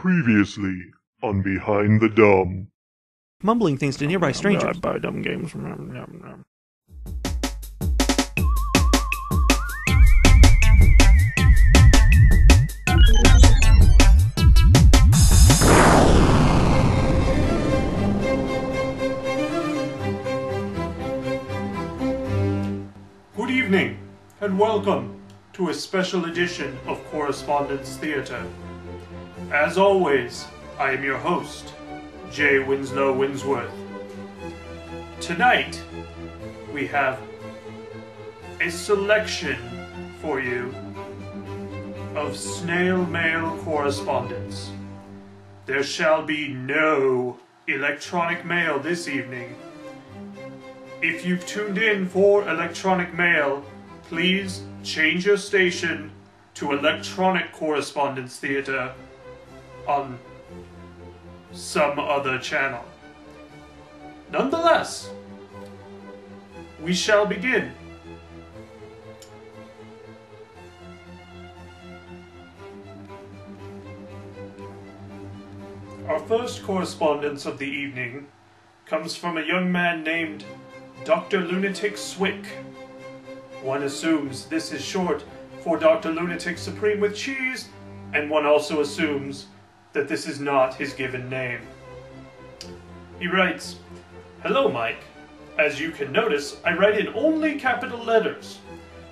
Previously on Behind the Dumb. Mumbling things to nearby strangers. I buy dumb games. Good evening, and welcome to a special edition of Correspondence Theater. As always, I am your host, Jay Winslow Winsworth. Tonight, we have a selection for you of snail mail correspondence. There shall be no electronic mail this evening. If you've tuned in for electronic mail, please change your station to Electronic Correspondence Theater on some other channel. Nonetheless, we shall begin. Our first correspondence of the evening comes from a young man named Dr. Lunatic Swick. One assumes this is short for Dr. Lunatic Supreme with Cheese, and one also assumes that this is not his given name. He writes, "Hello, Mike. As you can notice, I write in only capital letters.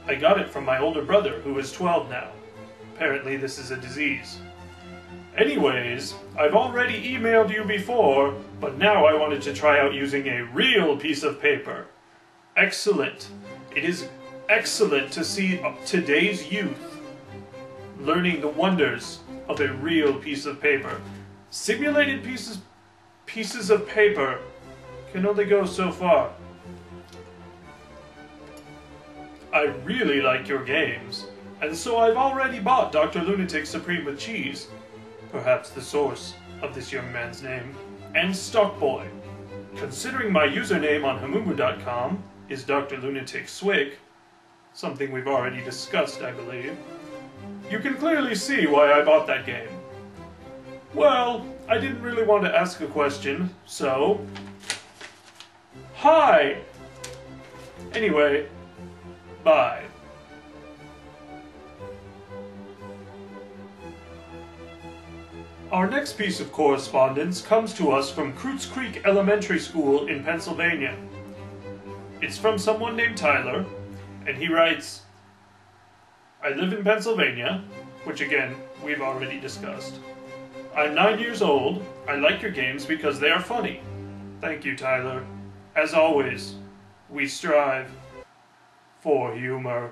I got it from my older brother, who is 12 now. Apparently this is a disease. Anyways, I've already emailed you before, but now I wanted to try out using a real piece of paper. Excellent. It is excellent to see today's youth learning the wonders of a real piece of paper. Simulated pieces of paper can only go so far. I really like your games, and so I've already bought Dr. Lunatic Supreme with Cheese, perhaps the source of this young man's name, and Stockboy. Considering my username on Hamumu.com is Dr. Lunatic Swig, something we've already discussed, I believe, you can clearly see why I bought that game. Well, I didn't really want to ask a question, so... Hi! Anyway, bye." Our next piece of correspondence comes to us from Croots Creek Elementary School in Pennsylvania. It's from someone named Tyler, and he writes, "I live in Pennsylvania," which again, we've already discussed. "I'm 9 years old. I like your games because they are funny." Thank you, Tyler. As always, we strive for humor.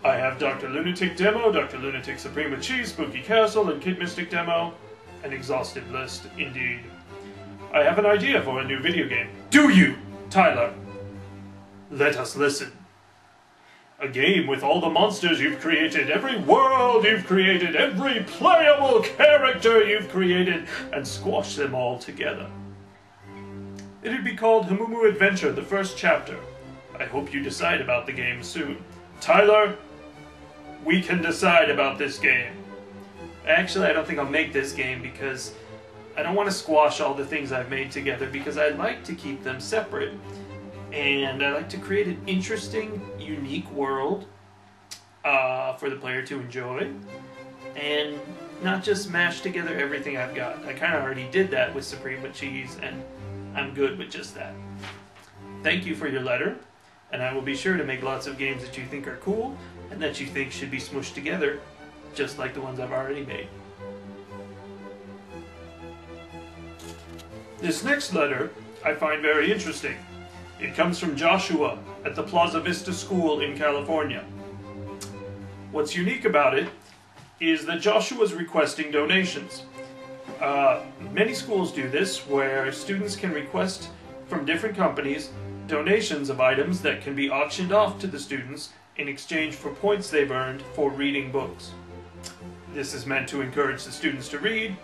I have Dr. Lunatic Demo, Dr. Lunatic Supreme with Cheese, Spooky Castle, and Kid Mystic Demo. An exhaustive list, indeed. I have an idea for a new video game. Do you, Tyler? Let us listen. A game with all the monsters you've created, every world you've created, every playable character you've created, and squash them all together. It'd be called Hamumu Adventure, the first chapter. I hope you decide about the game soon. Tyler, we can decide about this game. Actually, I don't think I'll make this game because I don't want to squash all the things I've made together because I like to keep them separate. And I like to create an interesting, unique world for the player to enjoy. And not just mash together everything I've got. I kind of already did that with Supreme with Cheese, and I'm good with just that. Thank you for your letter. And I will be sure to make lots of games that you think are cool and that you think should be smushed together, just like the ones I've already made. This next letter I find very interesting. It comes from Joshua at the Plaza Vista School in California. What's unique about it is that Joshua's requesting donations. Many schools do this, where students can request from different companies donations of items that can be auctioned off to the students in exchange for points they've earned for reading books. This is meant to encourage the students to read,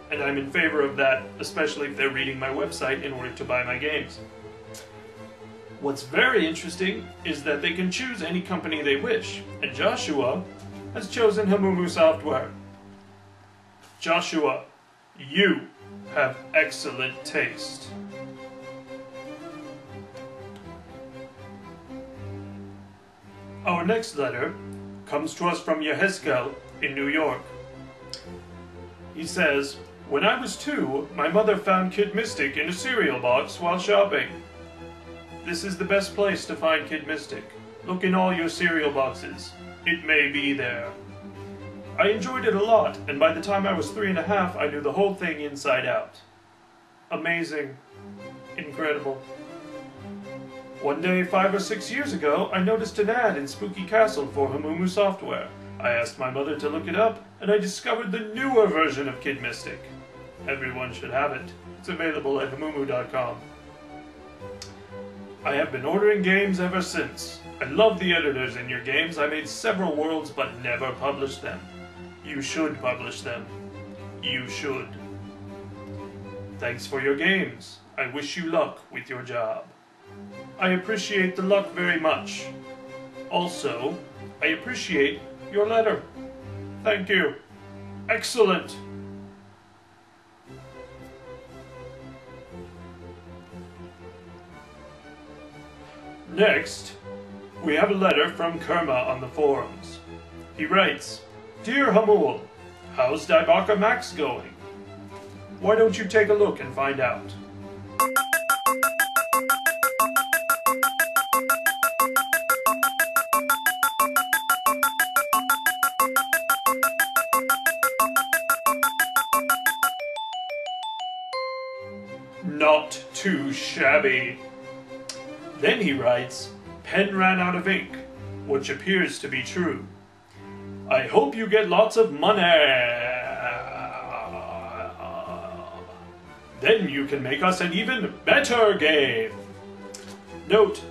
and I'm in favor of that, especially if they're reading my website in order to buy my games. What's very interesting is that they can choose any company they wish, and Joshua has chosen Hamumu software. Joshua, you have excellent taste. Our next letter comes to us from Yehezkel in New York. He says, "When I was 2, my mother found Kid Mystic in a cereal box while shopping. This is the best place to find Kid Mystic. Look in all your cereal boxes. It may be there." I enjoyed it a lot, and by the time I was 3.5, I knew the whole thing inside out. Amazing. Incredible. One day, 5 or 6 years ago, I noticed an ad in Spooky Castle for Hamumu software. I asked my mother to look it up, and I discovered the newer version of Kid Mystic. Everyone should have it. It's available at hamumu.com. I have been ordering games ever since. I love the editors in your games. I made several worlds, but never published them. You should publish them. You should. Thanks for your games. I wish you luck with your job. I appreciate the luck very much. Also, I appreciate your letter. Thank you. Excellent. Next, we have a letter from Kerma on the forums. He writes, "Dear Hamul, how's Daibaka Max going? Why don't you take a look and find out?" Not too shabby. Then he writes, "Pen ran out of ink," which appears to be true. "I hope you get lots of money. Then you can make us an even better game." Note,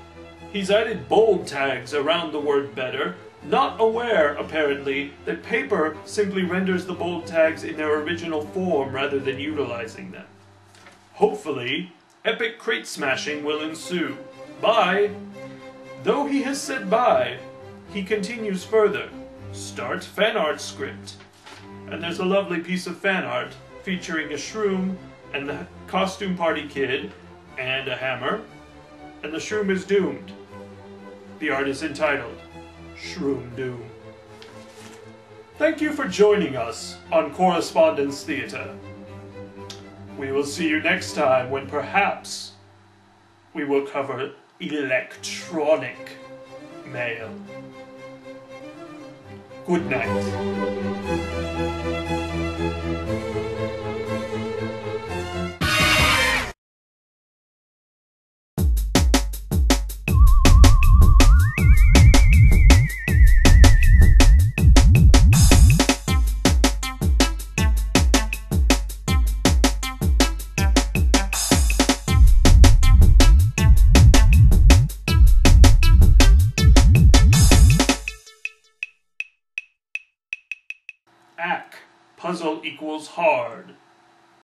he's added bold tags around the word better, not aware, apparently, that paper simply renders the bold tags in their original form rather than utilizing them. Hopefully, epic crate smashing will ensue. Bye! Though he has said bye, he continues further. Start fan art script. And there's a lovely piece of fan art featuring a shroom and the costume party kid and a hammer. And the shroom is doomed. The art is entitled Shroom Doom. Thank you for joining us on Correspondence Theater. We will see you next time when perhaps we will cover electronic mail. Good night. Puzzle equals hard.